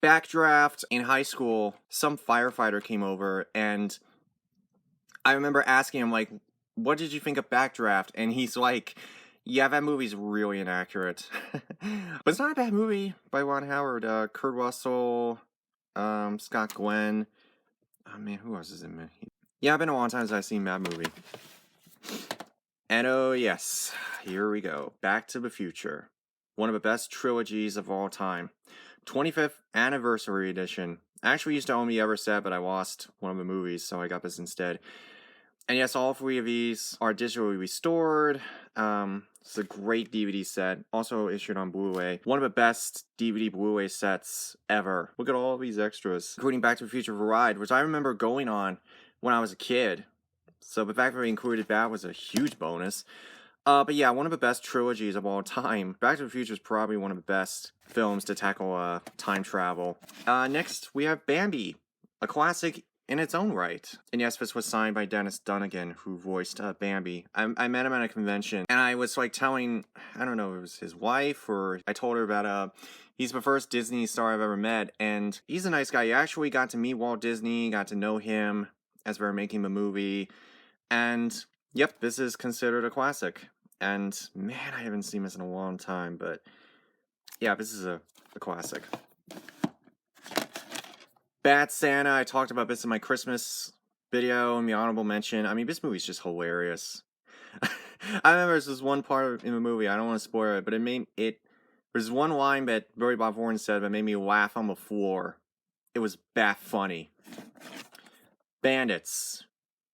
Backdraft in high school, some firefighter came over, and I remember asking him, like, what did you think of Backdraft? And he's like, yeah, that movie's really inaccurate. But it's not a bad movie by Ron Howard. Kurt Russell, Scott Glenn. Oh man, who else is in it? Yeah, it's been a long time since I've seen that movie. And oh yes, here we go. Back to the Future. One of the best trilogies of all time. 25th Anniversary Edition. I actually used to own the Ever set, but I lost one of the movies, so I got this instead. And yes, all three of these are digitally restored. It's a great DVD set, also issued on Blu-ray. One of the best DVD Blu-ray sets ever. Look at all these extras, including Back to the Future Ride, which I remember going on when I was a kid. So the fact that we included that was a huge bonus. But yeah, one of the best trilogies of all time. Back to the Future is probably one of the best films to tackle time travel. Next, we have Bambi, a classic in its own right. And yes, this was signed by Dennis Dunnigan, who voiced Bambi. I met him at a convention, and I was like telling, I don't know if it was his wife, or I told her about, he's the first Disney star I've ever met, and he's a nice guy. You actually got to meet Walt Disney, got to know him as we were making the movie, and yep, this is considered a classic. And man, I haven't seen this in a long time, but yeah, this is a classic. Bad Santa, I talked about this in my Christmas video and the honorable mention. I mean, this movie's just hilarious. I remember this was one part in the movie, I don't want to spoil it, but there's one line that Barry Bob Horn said that made me laugh on the floor. It was that funny. Bandits.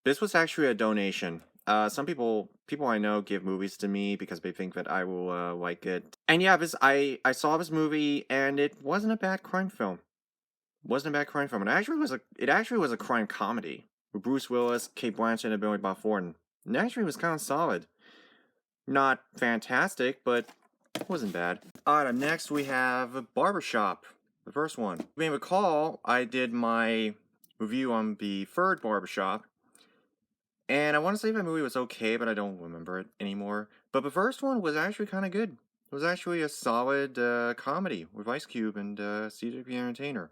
This was actually a donation. Some people I know give movies to me because they think that I will like it. And yeah, I saw this movie, and it wasn't a bad crime film. Wasn't a bad crime film. It actually was a crime comedy with Bruce Willis, Kate Blanchett, and Billy Bob Thornton. It actually was kind of solid. Not fantastic, but it wasn't bad. Alright, next we have Barbershop, the first one. You may recall I did my review on the third Barbershop, and I want to say that movie was okay, but I don't remember it anymore. But the first one was actually kind of good. It was actually a solid comedy with Ice Cube and C.J. the Entertainer.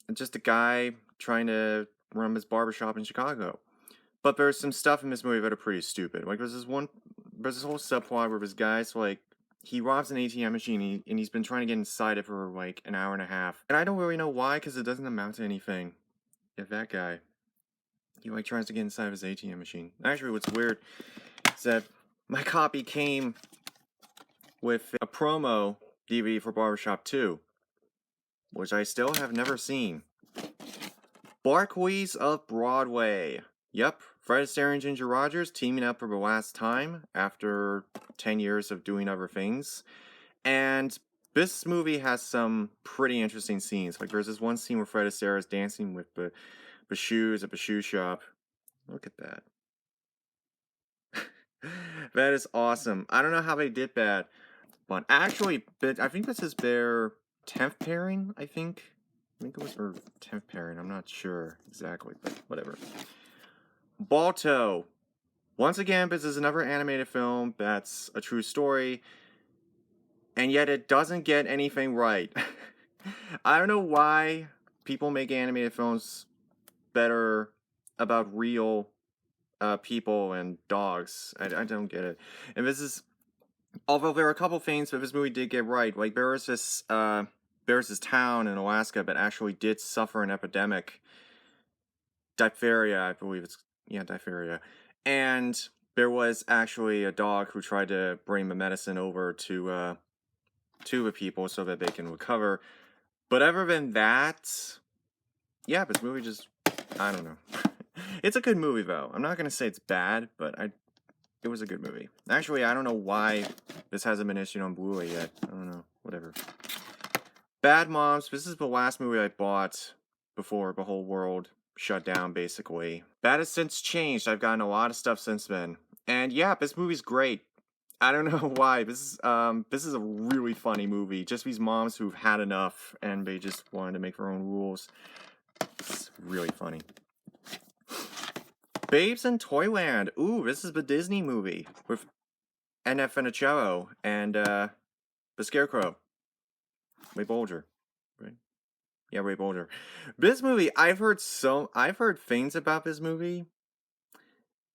And just a guy trying to run his barbershop in Chicago. But there's some stuff in this movie that are pretty stupid. Like there's this whole subplot where this guy's like, he robs an ATM machine and he's been trying to get inside it for like an hour and a half. And I don't really know why, because it doesn't amount to anything. If that guy, he like tries to get inside of his ATM machine. Actually, what's weird is that my copy came with a promo DVD for Barbershop 2, which I still have never seen. Barkleys of Broadway. Yep, Fred Astaire and Ginger Rogers teaming up for the last time after 10 years of doing other things. And this movie has some pretty interesting scenes. Like there's this one scene where Fred Astaire is dancing with the shoes at the shoe shop. Look at that. That is awesome. I don't know how they did that. But actually, I think this is their 10th pairing, I think it was her 10th pairing. I'm not sure exactly, but whatever. Balto. Once again, this is another animated film that's a true story, and yet it doesn't get anything right. I don't know why people make animated films better about real people and dogs. I don't get it. And this is, although there are a couple things that this movie did get right, like there's this town in Alaska that actually did suffer an epidemic. Diphtheria, I believe diphtheria. And there was actually a dog who tried to bring the medicine over to the people so that they can recover. But other than that, yeah, this movie just, I don't know. It's a good movie, though. I'm not going to say it's bad, but it was a good movie. Actually, I don't know why this hasn't been issued on Blu-ray yet. I don't know. Whatever. Bad Moms. This is the last movie I bought before the whole world shut down, basically. That has since changed. I've gotten a lot of stuff since then. And yeah, this movie's great. I don't know why. This is a really funny movie. Just these moms who've had enough and they just wanted to make their own rules. It's really funny. Babes in Toyland. Ooh, this is the Disney movie with Annette Funicello and the Scarecrow, Ray Bolger. right? Yeah, way older. This movie, I've heard things about this movie,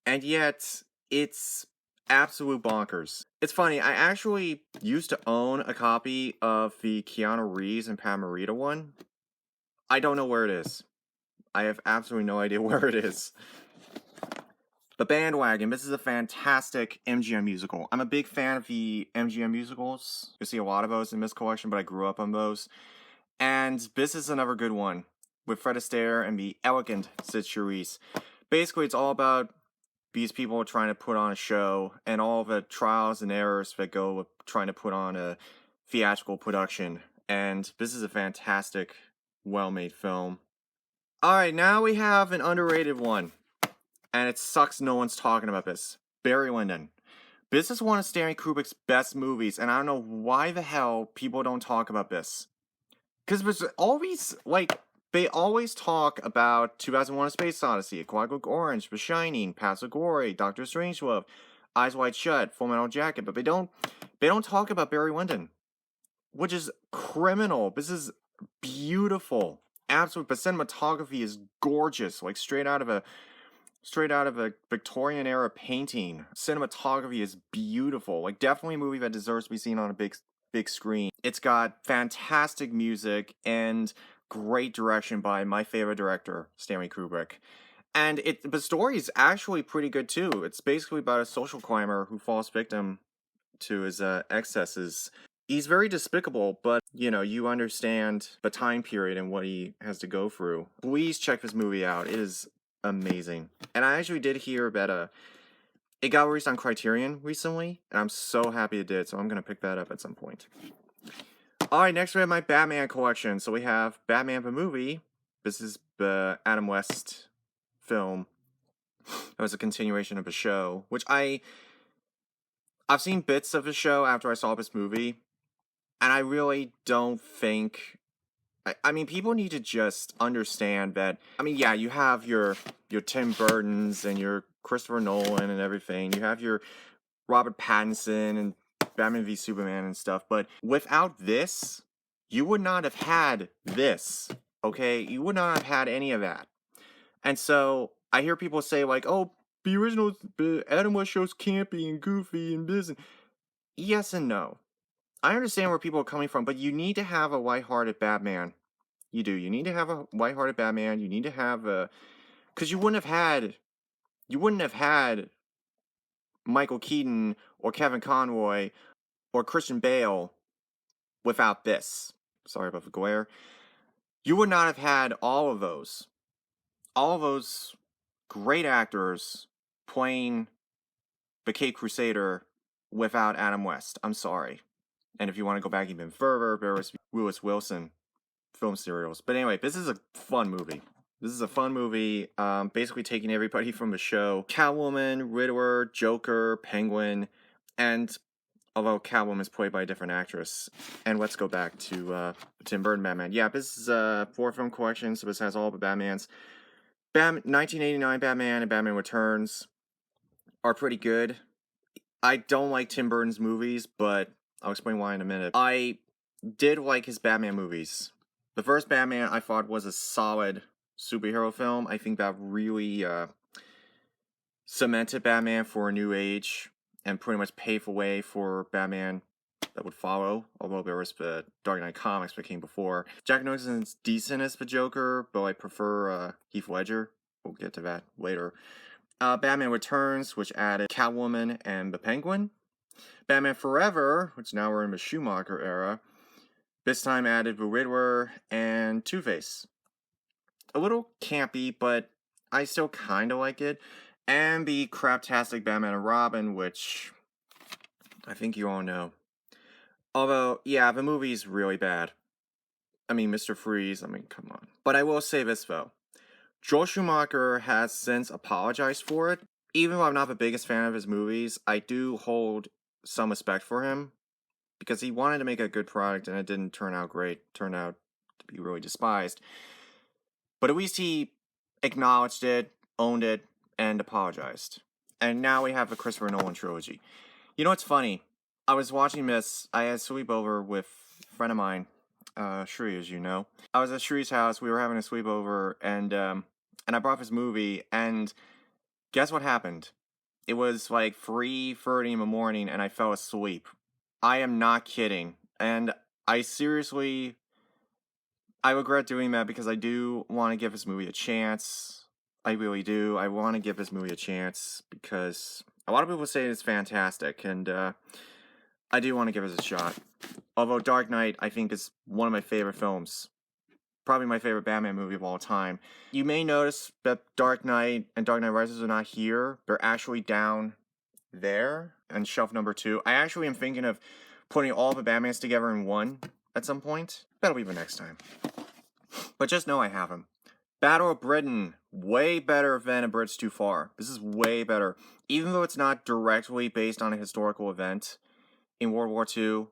and yet it's absolute bonkers. It's funny, I actually used to own a copy of the Keanu Reeves and Pat Morita one. I don't know where it is. I have absolutely no idea where it is. The Bandwagon. This is a fantastic MGM musical. I'm a big fan of the MGM musicals. You see a lot of those in this collection, but I grew up on those. And this is another good one with Fred Astaire and the elegant Sid Charisse. Basically, it's all about these people trying to put on a show and all the trials and errors that go with trying to put on a theatrical production. And this is a fantastic, well-made film. Alright, now we have an underrated one. And it sucks no one's talking about this. Barry Lyndon. This is one of Stanley Kubrick's best movies, and I don't know why the hell people don't talk about this. Because there's always, they always talk about 2001: A Space Odyssey, A Clockwork Orange, The Shining, Paths of Glory, Doctor Strangelove, Eyes Wide Shut, Full Metal Jacket, but they don't talk about Barry Lyndon, which is criminal. This is beautiful. Absolute, but cinematography is gorgeous, like straight out of a Victorian era painting. Cinematography is beautiful. Like, definitely a movie that deserves to be seen on a big screen. It's got fantastic music and great direction by my favorite director, Stanley Kubrick. And the story is actually pretty good too. It's basically about a social climber who falls victim to his excesses. He's very despicable, but, you understand the time period and what he has to go through. Please check this movie out. It is amazing. And I actually did hear that it got released on Criterion recently, and I'm so happy it did, so I'm going to pick that up at some point. Alright, next we have my Batman collection. So we have Batman the movie. This is the Adam West film. It was a continuation of a show, which I've seen bits of the show after I saw this movie, and I really don't think... I mean, people need to just understand that. I mean, yeah, you have your Tim Burtons and your Christopher Nolan and everything. You have your Robert Pattinson and Batman v Superman and stuff. But without this, you would not have had this. Okay, you would not have had any of that. And so I hear people say like, "Oh, the original Adam West show's campy and goofy and this." Yes and no. I understand where people are coming from, but you need to have a lighthearted Batman. You do. You need to have a lighthearted Batman. You need to have a... Because you wouldn't have had Michael Keaton or Kevin Conroy or Christian Bale without this. Sorry about the glare. You would not have had all of those great actors playing the Caped Crusader without Adam West. I'm sorry. And if you want to go back even further, there was Lewis Wilson film serials. But anyway, this is a fun movie. Basically taking everybody from the show. Catwoman, Riddler, Joker, Penguin, and although Catwoman is played by a different actress. And let's go back to Tim Burton Batman. Yeah, this is a 4-film collection, so this has all the Batmans. 1989 Batman and Batman Returns are pretty good. I don't like Tim Burton's movies, but I'll explain why in a minute. I did like his Batman movies. The first Batman I thought was a solid superhero film. I think that really cemented Batman for a new age and pretty much paved the way for Batman that would follow, although there was the Dark Knight comics that came before. Jack Nicholson's decent as the Joker, but I prefer Heath Ledger. We'll get to that later. Batman Returns, which added Catwoman and the Penguin. Batman Forever, which now we're in the Schumacher era, this time added the Riddler and Two-Face. A little campy, but I still kind of like it. And the craptastic Batman and Robin, which I think you all know. Although, yeah, the movie's really bad. I mean, Mr. Freeze, come on. But I will say this, though. Joel Schumacher has since apologized for it. Even though I'm not the biggest fan of his movies, I do hold some respect for him. Because he wanted to make a good product, and it didn't turn out great. It turned out to be really despised. But at least he acknowledged it, owned it, and apologized. And now we have the Christopher Nolan trilogy. You know what's funny? I was watching this. I had a sleepover with a friend of mine Shri, as you know. I was at Shri's house. We were having a sleepover, and I brought this movie. And guess what happened? It was like 3:30 in the morning, and I fell asleep. I am not kidding, and I seriously, I regret doing that because I do want to give this movie a chance. I really do. I want to give this movie a chance because a lot of people say it's fantastic, and I do want to give it a shot. Although Dark Knight, I think, is one of my favorite films. Probably my favorite Batman movie of all time. You may notice that Dark Knight and Dark Knight Rises are not here. They're actually down there on shelf number 2. I actually am thinking of putting all the Batmans together in one at some point. That'll be the next time. But just know I have them. Battle of Britain, way better than A Bridge Too Far. This is way better. Even though it's not directly based on a historical event in World War II,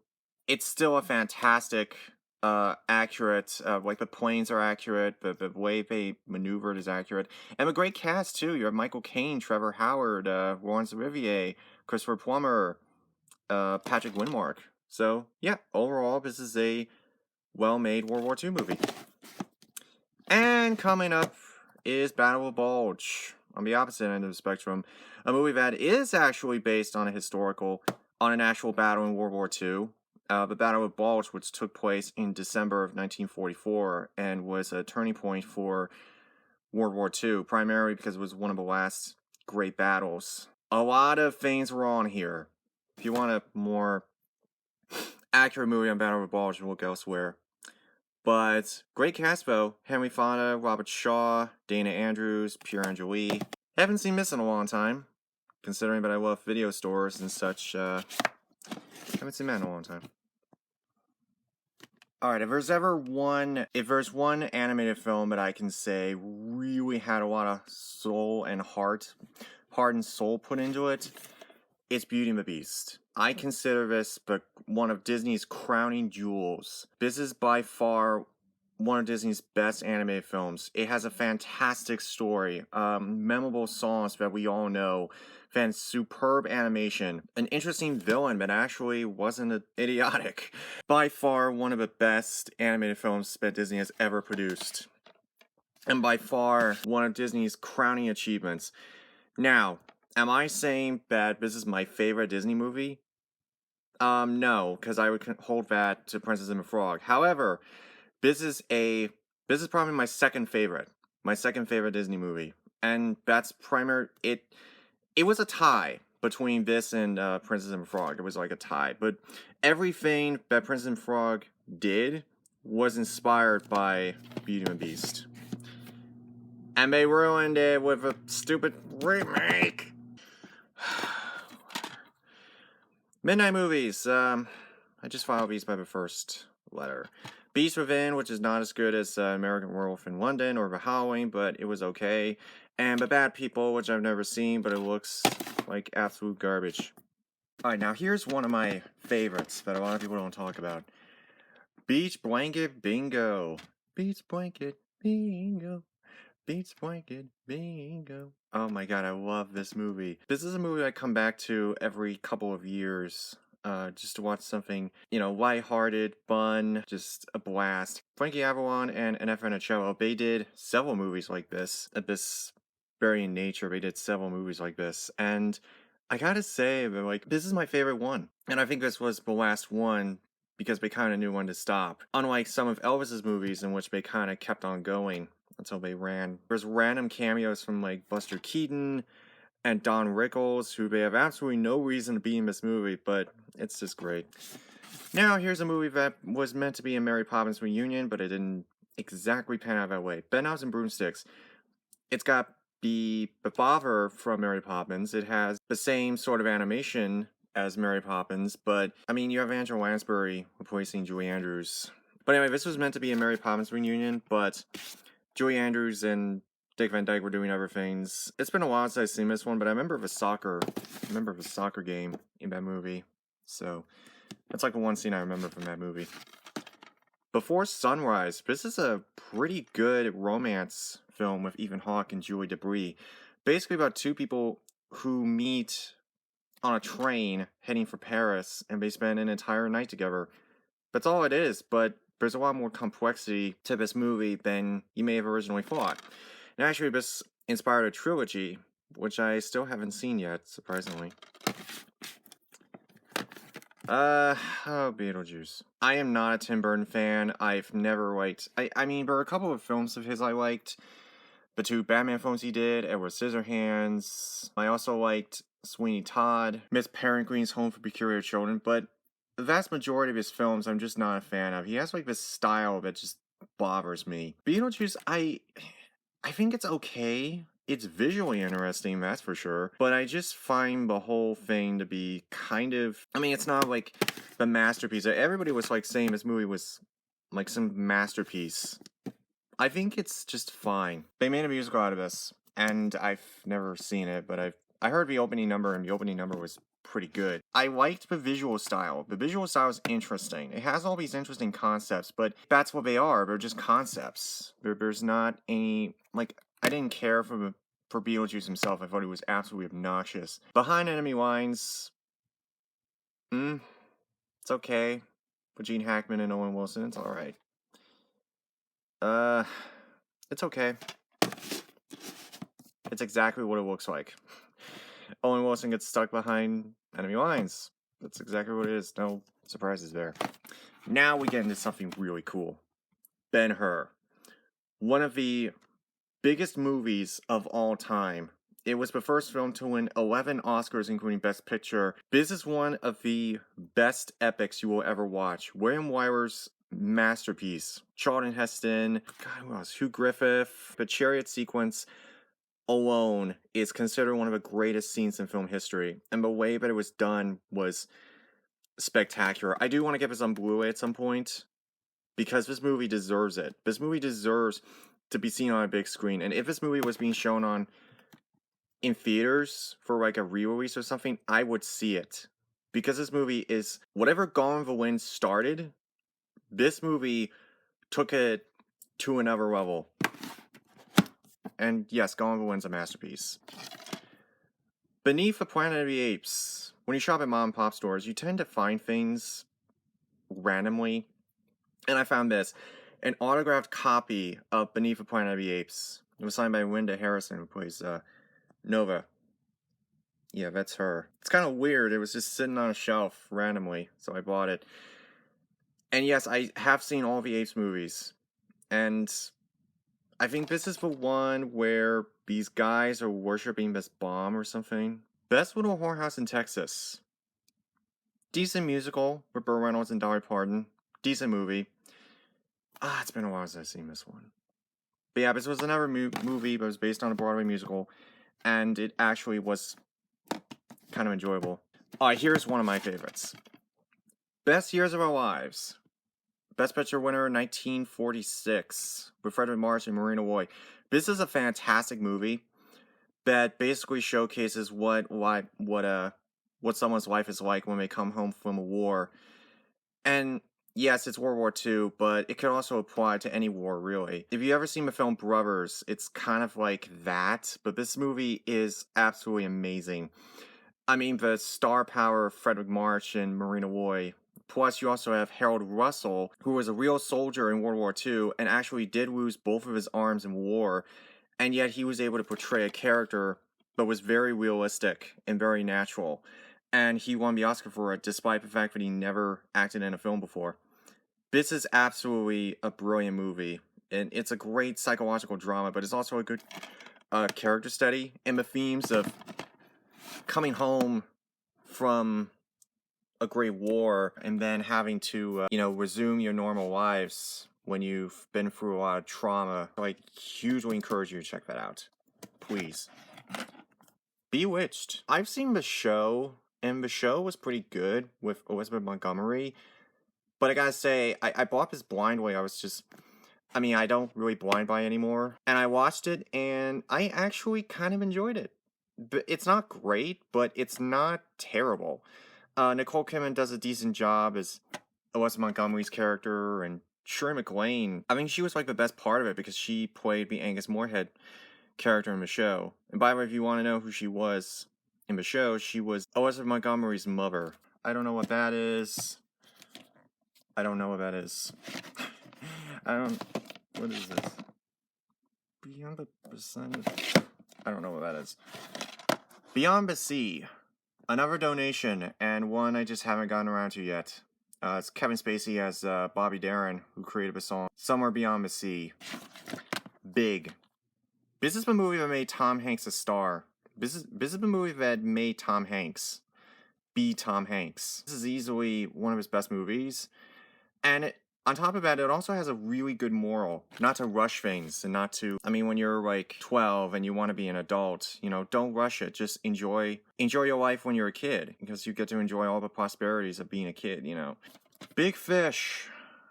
it's still a fantastic, accurate, like the planes are accurate, the way they maneuvered is accurate, and a great cast too. You have Michael Caine, Trevor Howard, Laurence Olivier, Christopher Plummer, Patrick Winmark. So yeah, overall, this is a well-made World War II movie. And coming up is Battle of Bulge, on the opposite end of the spectrum, a movie that is actually based on an actual battle in World War II. The Battle of Bulge, which took place in December of 1944 and was a turning point for World War II, primarily because it was one of the last great battles. A lot of things were on here. If you want a more accurate movie on Battle of Bulge, you will look elsewhere. But great cast though. Henry Fonda, Robert Shaw, Dana Andrews, Pierre Angeli. Haven't seen this in a long time, considering that I love video stores and such. Haven't seen that in a long time. Alright, if there's one animated film that I can say really had a lot of soul and heart and soul put into it, it's Beauty and the Beast. I consider this one of Disney's crowning jewels. This is by far one of Disney's best animated films. It has a fantastic story, memorable songs that we all know, superb animation, an interesting villain that actually wasn't idiotic. By far one of the best animated films that Disney has ever produced. And by far one of Disney's crowning achievements. Now, am I saying that this is my favorite Disney movie? No, because I would hold that to Princess and the Frog. However, this is probably my second favorite Disney movie, and that's it was a tie between this and Princess and the Frog. It was like a tie, but everything that Princess and the Frog did was inspired by Beauty and the Beast, and they ruined it with a stupid remake. Midnight movies. I just filed these by the first letter. Beast Within, which is not as good as American Werewolf in London or The Howling, but it was okay. And The Bad People, which I've never seen, but it looks like absolute garbage. Alright, now here's one of my favorites that a lot of people don't talk about. Beach Blanket Bingo. Beach Blanket Bingo. Beach Blanket Bingo. Oh my god, I love this movie. This is a movie I come back to every couple of years. Just to watch something, lighthearted, fun, just a blast. Frankie Avalon and F. Nicholo, they did several movies like this. Abyss Burying Nature, they did several movies like this. And I gotta say, this is my favorite one. And I think this was the last one because they kind of knew when to stop. Unlike some of Elvis's movies in which they kind of kept on going until they ran. There's random cameos from Buster Keaton and Don Rickles, who they have absolutely no reason to be in this movie, but it's just great. Now, here's a movie that was meant to be a Mary Poppins reunion, but it didn't exactly pan out that way. Bedknobs and Broomsticks. It's got the father from Mary Poppins. It has the same sort of animation as Mary Poppins, but, you have Angela Lansbury replacing Julie Andrews. But anyway, this was meant to be a Mary Poppins reunion, but Julie Andrews and Dick Van Dyke were doing other things. It's been a while since I've seen this one, but I remember the soccer game in that movie. So that's the one scene I remember from that movie. Before Sunrise. This is a pretty good romance film with Ethan Hawke and Julie Debris. Basically about two people who meet on a train heading for Paris, and they spend an entire night together. That's all it is, but there's a lot more complexity to this movie than you may have originally thought. And actually, this inspired a trilogy, which I still haven't seen yet, surprisingly. Beetlejuice. I am not a Tim Burton fan. I've never liked... I mean, there are a couple of films of his I liked. The 2 Batman films he did, Edward Scissorhands. I also liked Sweeney Todd, Miss Peregrine's Home for Peculiar Children, but the vast majority of his films I'm just not a fan of. He has like this style that just bothers me. Beetlejuice, I think it's okay. It's visually interesting, that's for sure. But I just find the whole thing to be kind of... I mean, it's not like the masterpiece. Everybody was like saying this movie was like some masterpiece. I think it's just fine. They made a musical out of this, and I've never seen it, but I heard the opening number, and the opening number was pretty good. I liked the visual style. The visual style is interesting. It has all these interesting concepts, but that's what they are. They're just concepts. There's not any... Like, I didn't care for Beetlejuice himself. I thought he was absolutely obnoxious. Behind Enemy Lines... it's okay. With Gene Hackman and Owen Wilson, it's alright. It's okay. It's exactly what it looks like. Owen Wilson gets stuck behind enemy lines. That's exactly what it is. No surprises there. Now we get into something really cool. Ben-Hur. One of the biggest movies of all time. It was the first film to win 11 Oscars, including Best Picture. This is one of the best epics you will ever watch. William Wyler's masterpiece. Charlton Heston, God, who else? Hugh Griffith. The chariot sequence alone is considered one of the greatest scenes in film history, and the way that it was done was spectacular. I do want to get this on Blu-ray at some point, because this movie deserves it. This movie deserves to be seen on a big screen, and if this movie was being shown in theaters for like a re-release or something, I would see it. Because this movie is, whatever Gone with the Wind started, this movie took it to another level. And yes, Gone with the Wind's a masterpiece. Beneath the Planet of the Apes, when you shop at mom and pop stores, you tend to find things randomly. And I found this, an autographed copy of Beneath the Planet of the Apes. It was signed by Linda Harrison, who plays Nova. Yeah, that's her. It's kind of weird. It was just sitting on a shelf randomly, so I bought it. And yes, I have seen all the Apes movies. And I think this is the one where these guys are worshipping this bomb or something. Best Little Whorehouse in Texas. Decent musical with Burt Reynolds and Dolly Parton. Decent movie. It's been a while since I've seen this one. But yeah, this was another movie, but it was based on a Broadway musical. And it actually was kind of enjoyable. Alright, here's one of my favorites. Best Years of Our Lives. Best Picture winner, 1946, with Frederick March and Marina Roy. This is a fantastic movie that basically showcases what someone's life is like when they come home from a war. And yes, it's World War II, but it could also apply to any war, really. If you've ever seen the film Brothers, it's kind of like that, but this movie is absolutely amazing. I mean, the star power of Frederick March and Marina Roy. Plus, you also have Harold Russell, who was a real soldier in World War II and actually did lose both of his arms in war, and yet he was able to portray a character that was very realistic and very natural. And he won the Oscar for it, despite the fact that he never acted in a film before. This is absolutely a brilliant movie, and it's a great psychological drama, but it's also a good character study, and the themes of coming home from a great war and then having to, resume your normal lives when you've been through a lot of trauma. I hugely encourage you to check that out. Please. Bewitched. I've seen the show, and the show was pretty good with Elizabeth Montgomery. But I gotta say, I bought this blindly. I don't really blind buy anymore. And I watched it, and I actually kind of enjoyed it. But it's not great, but it's not terrible. Nicole Kidman does a decent job as Elizabeth Montgomery's character, and Shirley MacLaine, I think she was like the best part of it because she played the Angus Moorhead character in the show. And by the way, if you want to know who she was in the show, she was Elizabeth Montgomery's mother. I don't know what that is. I don't. What is this? Beyond the percentage. I don't know what that is. Beyond the Sea. Another donation, and one I just haven't gotten around to yet. It's Kevin Spacey as Bobby Darin, who created the song Somewhere Beyond the Sea. Big. This is the movie that made Tom Hanks a star. This is the movie that made Tom Hanks be Tom Hanks. This is easily one of his best movies. And on top of that, it also has a really good moral. Not to rush things and not to... I mean, when you're like 12 and you want to be an adult, you know, don't rush it. Just enjoy your life when you're a kid. Because you get to enjoy all the prosperities of being a kid, you know. Big Fish.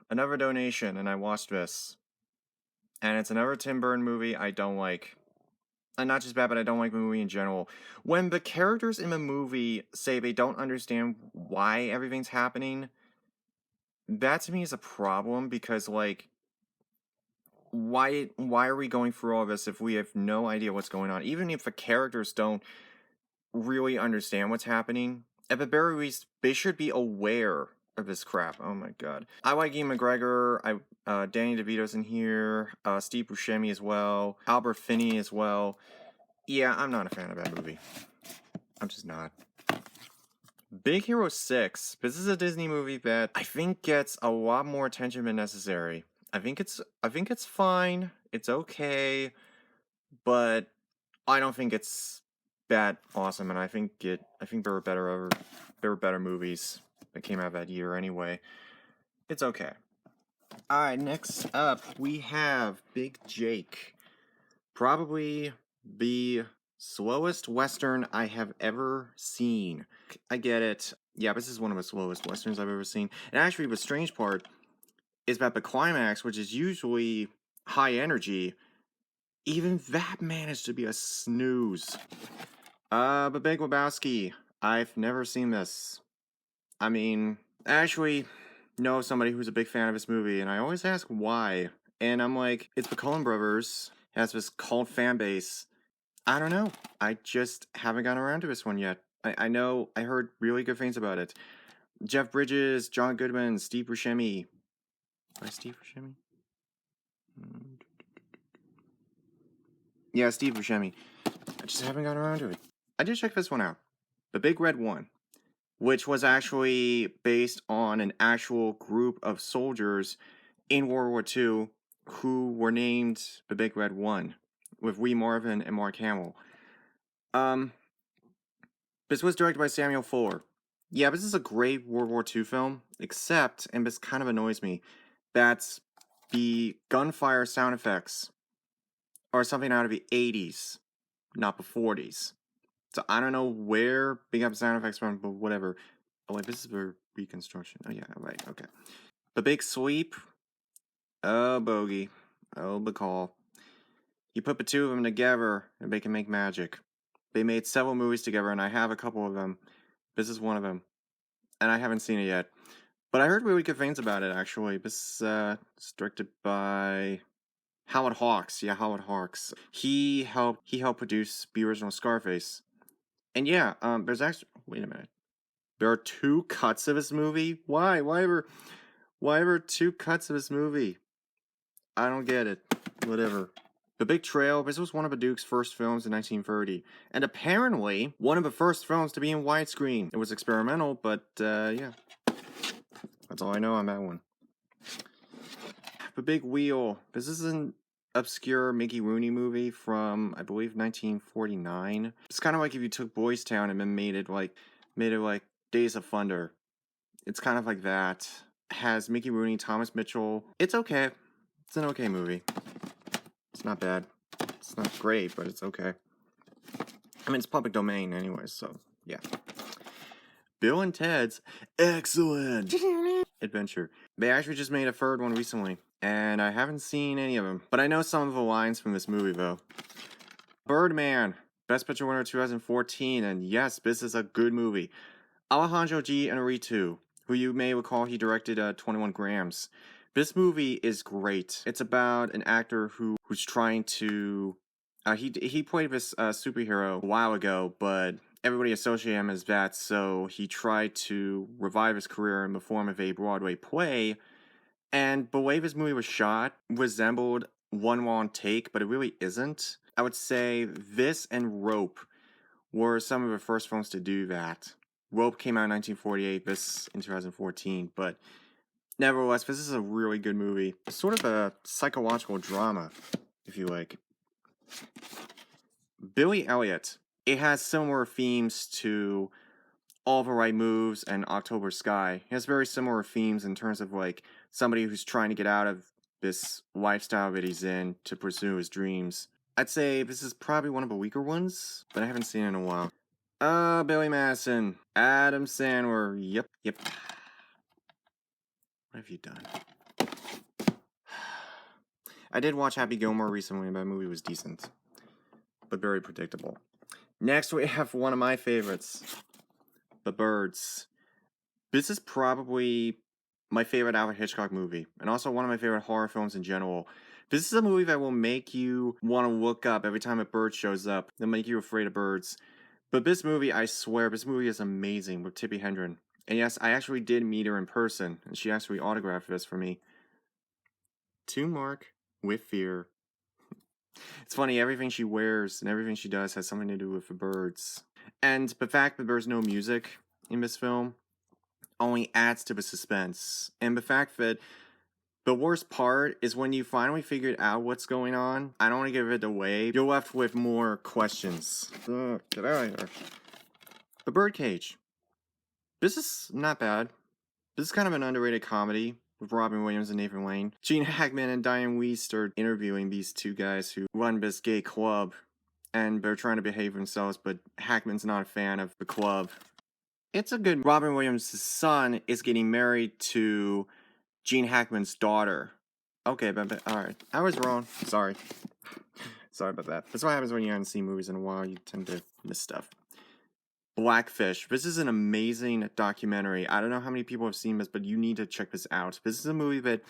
Another donation, and I watched this. And it's another Tim Burton movie I don't like. And not just bad, but I don't like the movie in general. When the characters in the movie say they don't understand why everything's happening, that to me is a problem, because, like, why are we going through all this if we have no idea what's going on? Even if the characters don't really understand what's happening, at the very least, they should be aware of this crap. Oh my god. I like Ian McGregor, Danny DeVito's in here, Steve Buscemi as well, Albert Finney as well. Yeah, I'm not a fan of that movie. I'm just not. Big Hero 6. This is a Disney movie that I think gets a lot more attention than necessary. I think it's fine. It's okay, but I don't think it's that awesome, and I think there were better movies that came out that year anyway. It's okay. Alright, next up we have Big Jake. Probably the slowest Western I have ever seen. I get it. Yeah, this is one of the slowest Westerns I've ever seen. And actually, the strange part is that the climax, which is usually high energy, even that managed to be a snooze. The Big Lebowski. I've never seen this. I mean, I actually know somebody who's a big fan of this movie, and I always ask why. And I'm like, it's the Coen Brothers. It has this cult fan base. I don't know. I just haven't gotten around to this one yet. I know I heard really good things about it. Jeff Bridges, John Goodman, Steve Buscemi. Steve Buscemi? Yeah, Steve Buscemi. I just haven't gotten around to it. I did check this one out. The Big Red One, which was actually based on an actual group of soldiers in World War II who were named the Big Red One, with Lee Marvin and Mark Hamill. This was directed by Samuel Fuller. Yeah, this is a great World War II film, except, and this kind of annoys me, that the gunfire sound effects are something out of the 80s, not the 40s. So I don't know where they got the sound effects from, but whatever. Oh wait, this is for reconstruction. Oh yeah, right, okay. The Big Sweep. Oh, bogey. Oh, Bacall. You put the two of them together, and they can make magic. They made several movies together, and I have a couple of them. This is one of them. And I haven't seen it yet. But I heard really good things about it, actually. This is directed by Howard Hawks. Yeah, Howard Hawks. He helped produce the original Scarface. And yeah, there's actually... Wait a minute. There are 2 cuts of this movie? Why? Why ever 2 cuts of this movie? I don't get it. Whatever. The Big Trail, this was one of the Duke's first films in 1930, and apparently one of the first films to be in widescreen. It was experimental, but yeah. That's all I know on that one. The Big Wheel. This is an obscure Mickey Rooney movie from, I believe, 1949. It's kind of like if you took Boys Town and then made it like Days of Thunder. It's kind of like that. It has Mickey Rooney, Thomas Mitchell. It's okay. It's an okay movie. It's not bad. It's not great, but it's okay. I mean, it's public domain anyway, so yeah. Bill and Ted's Excellent Adventure. They actually just made a 3rd one recently, and I haven't seen any of them. But I know some of the lines from this movie, though. Birdman, Best Picture winner 2014, and yes, this is a good movie. Alejandro G. Inarritu, who you may recall he directed 21 Grams. This movie is great. It's about an actor who's trying to... he played this superhero a while ago, but everybody associated him as that, so he tried to revive his career in the form of a Broadway play, And the way this movie was shot resembled one long take, but it really isn't. I would say this and Rope were some of the first films to do that. Rope came out in 1948, this in 2014, but nevertheless, this is a really good movie. It's sort of a psychological drama, if you like. Billy Elliot. It has similar themes to All the Right Moves and October Sky. It has very similar themes in terms of like somebody who's trying to get out of this lifestyle that he's in to pursue his dreams. I'd say this is probably one of the weaker ones, but I haven't seen it in a while. Billy Madison, Adam Sandler. Yep. What have you done? I did watch Happy Gilmore recently, and that movie was decent, but very predictable. Next, we have one of my favorites, The Birds. This is probably my favorite Alfred Hitchcock movie, and also one of my favorite horror films in general. This is a movie that will make you want to look up every time a bird shows up. They'll make you afraid of birds. But this movie, I swear, this movie is amazing with Tippi Hedren. And yes, I actually did meet her in person, and she actually autographed this for me. To Mark, with fear. It's funny, everything she wears and everything she does has something to do with the birds. And the fact that there's no music in this film only adds to the suspense. And the fact that the worst part is when you finally figured out what's going on, I don't want to give it away, you're left with more questions. Get out of here. The Birdcage. This is not bad. This is kind of an underrated comedy with Robin Williams and Nathan Lane. Gene Hackman and Diane Wiest are interviewing these two guys who run this gay club, and they're trying to behave themselves, but Hackman's not a fan of the club. It's a good... Robin Williams' son is getting married to Gene Hackman's daughter. Okay, but alright. I was wrong. Sorry. Sorry about that. That's what happens when you haven't seen movies in a while. You tend to miss stuff. Blackfish. This is an amazing documentary. I don't know how many people have seen this, but you need to check this out. This is a movie that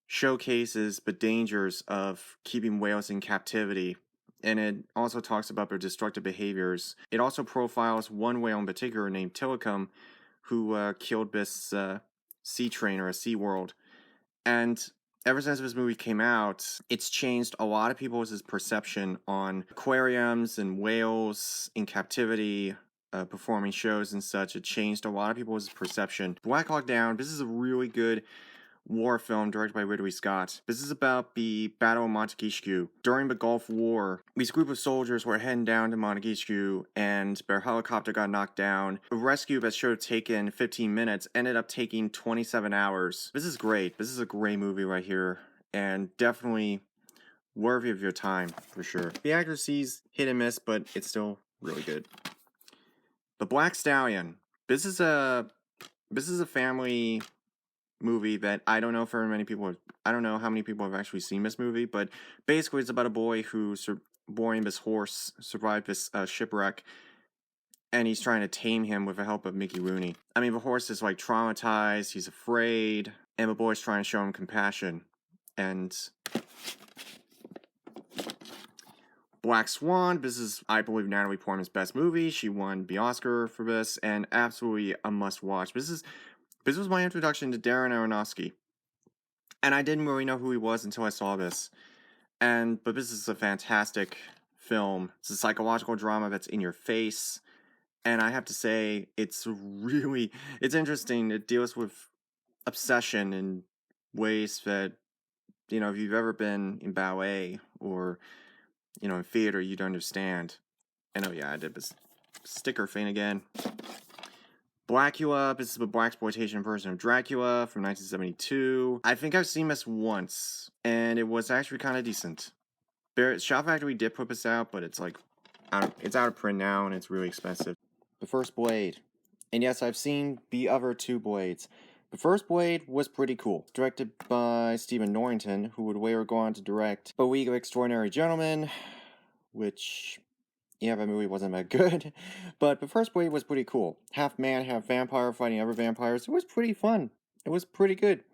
showcases the dangers of keeping whales in captivity. And it also talks about their destructive behaviors. It also profiles one whale in particular named Tilikum, who killed this sea trainer at SeaWorld. And ever since this movie came out, it's changed a lot of people's perception on aquariums and whales in captivity, performing shows and such. It changed a lot of people's perception. Black Hawk Down, this is a really good war film directed by Ridley Scott. This is about the Battle of Montesquieu. During the Gulf War, these group of soldiers were heading down to Montesquieu, and their helicopter got knocked down. A rescue that should have taken 15 minutes ended up taking 27 hours. This is great. This is a great movie right here, and definitely worthy of your time, for sure. The accuracy's hit and miss, but it's still really good. The Black Stallion. This is a family movie that I don't know how many people have actually seen this movie, but basically it's about a boy who boarding this horse survived this shipwreck, and he's trying to tame him with the help of Mickey Rooney. I mean, the horse is like traumatized, he's afraid, and the boy's trying to show him compassion. And Black Swan, this is, I believe, Natalie Portman's best movie. She won the Oscar for this, and absolutely a must-watch. This was my introduction to Darren Aronofsky, and I didn't really know who he was until I saw this. But this is a fantastic film. It's a psychological drama that's in your face, and I have to say, it's interesting. It deals with obsession in ways that, if you've ever been in ballet or, in theater, you'd understand. And oh yeah, I did this sticker thing again. Blackula, this is the blaxploitation version of Dracula from 1972. I think I've seen this once, and it was actually kind of decent. Shout Factory did put this out, but it's like, it's out of print now, and it's really expensive. The First Blade. And yes, I've seen the other two Blades. The First Blade was pretty cool. Directed by Stephen Norrington, who would later go on to direct A League of Extraordinary Gentlemen, which... yeah, that movie wasn't that good, but the First Blade was pretty cool. Half man, half vampire fighting other vampires. It was pretty fun. It was pretty good.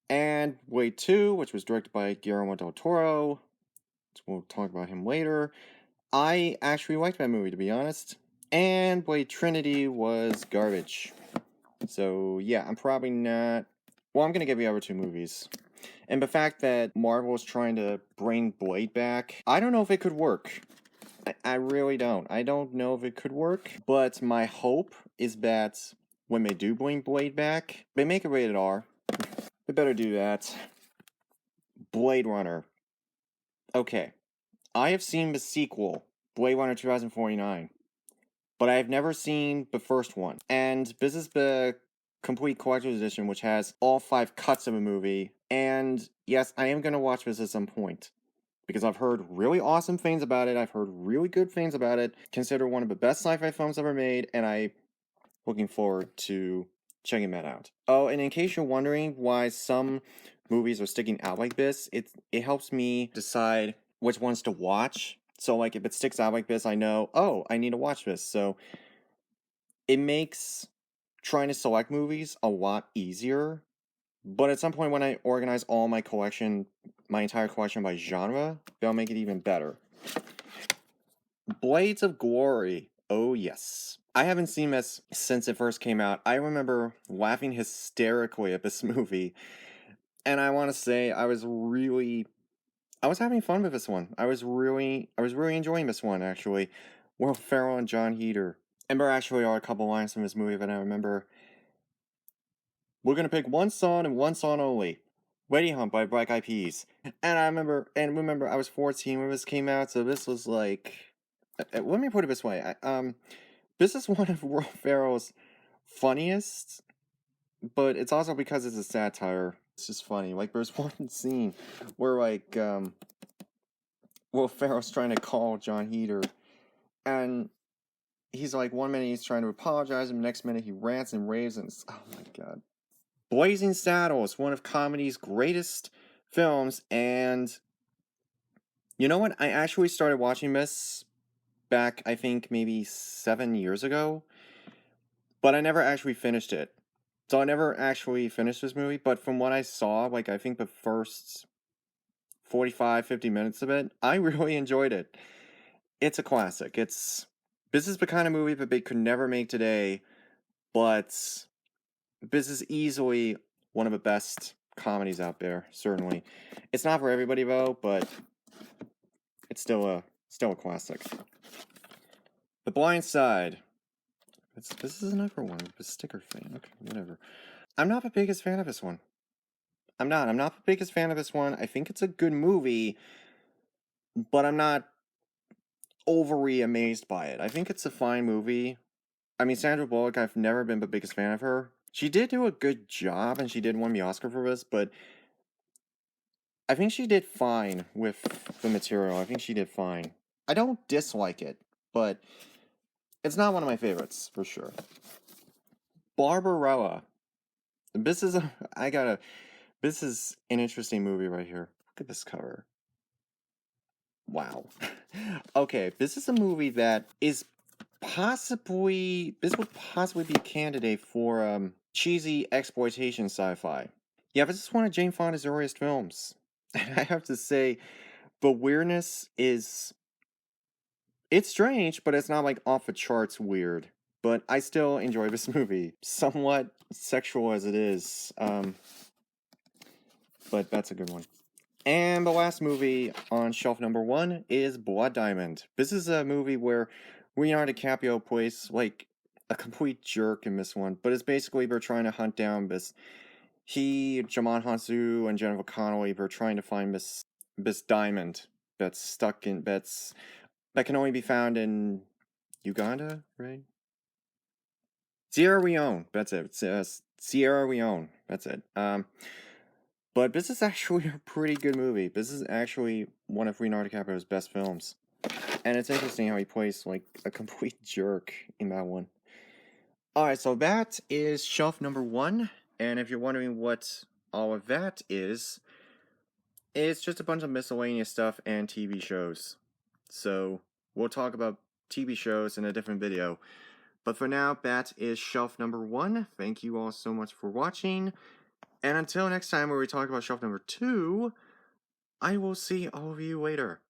And Blade 2, which was directed by Guillermo del Toro. We'll talk about him later. I actually liked that movie, to be honest. And Blade Trinity was garbage. So, yeah, I'm probably not Well, I'm gonna give you over two movies. And the fact that Marvel is trying to bring Blade back, I don't know if it could work. I really don't. I don't know if it could work, but my hope is that when they do bring Blade back, they make it rated R. They better do that. Blade Runner. Okay. I have seen the sequel, Blade Runner 2049, but I have never seen the first one. And this is the complete collector's edition, which has all 5 cuts of a movie. And yes, I am going to watch this at some point, because I've heard really awesome things about it. I've heard really good things about it. Considered one of the best sci-fi films ever made, and I'm looking forward to checking that out. Oh, and in case you're wondering why some movies are sticking out like this, it helps me decide which ones to watch. So, like, if it sticks out like this, I know, oh, I need to watch this. So, it makes trying to select movies a lot easier. But at some point when I organize all my collection, my entire collection by genre, that'll make it even better. Blades of Glory. Oh, yes. I haven't seen this since it first came out. I remember laughing hysterically at this movie. And I want to say I was having fun with this one. I was really enjoying this one, actually. Will Ferrell and John Heder. And there actually are a couple lines from this movie that I remember. We're gonna pick one song and one song only. Lady Hunt by Black Eyed Peas. And I remember I was 14 when this came out, so this was like, let me put it this way. This is one of Will Ferrell's funniest, but it's also because it's a satire. It's just funny. Like, there's one scene where, like, Will Ferrell's trying to call John Heder, and he's like, 1 minute he's trying to apologize, and the next minute he rants and raves, and it's, oh my god. Blazing Saddles, one of comedy's greatest films, and you know what? I actually started watching this back, I think, maybe 7 years ago, but I never actually finished it. So I never actually finished this movie, but from what I saw, like, I think the first 45, 50 minutes of it, I really enjoyed it. It's a classic. This is the kind of movie that they could never make today, but this is easily one of the best comedies out there, certainly. It's not for everybody, though, but it's still a classic. The Blind Side. This is another one with a sticker thing. Okay, whatever. I'm not the biggest fan of this one. I'm not the biggest fan of this one. I think it's a good movie, but I'm not overly amazed by it. I think it's a fine movie. I mean, Sandra Bullock, I've never been the biggest fan of her. She did do a good job, and she did win the Oscar for this, but I think she did fine with the material. I think she did fine. I don't dislike it, but it's not one of my favorites, for sure. Barbarella. This is this is an interesting movie right here. Look at this cover. Wow. Okay, this is a movie that is this would possibly be a candidate for cheesy exploitation sci-fi. Yeah, this is one of Jane Fonda's earliest films. And I have to say, the weirdness it's strange, but it's not like off the charts weird. But I still enjoy this movie, somewhat sexual as it is. But that's a good one. And the last movie on shelf number 1 is Blood Diamond. This is a movie where Leonardo DiCaprio plays like a complete jerk in this one, but it's basically they're trying to hunt down this. Jamon Hansu, and Jennifer Connelly, they're trying to find this diamond that can only be found in Uganda, right? Sierra Leone, that's it. It's, Sierra Leone, that's it. But this is actually a pretty good movie. This is actually one of Leonardo DiCaprio's best films. And it's interesting how he plays like a complete jerk in that one. Alright, so that is shelf number 1. And if you're wondering what all of that is, it's just a bunch of miscellaneous stuff and TV shows. So we'll talk about TV shows in a different video. But for now, that is shelf number 1. Thank you all so much for watching. And until next time where we talk about shelf number 2, I will see all of you later.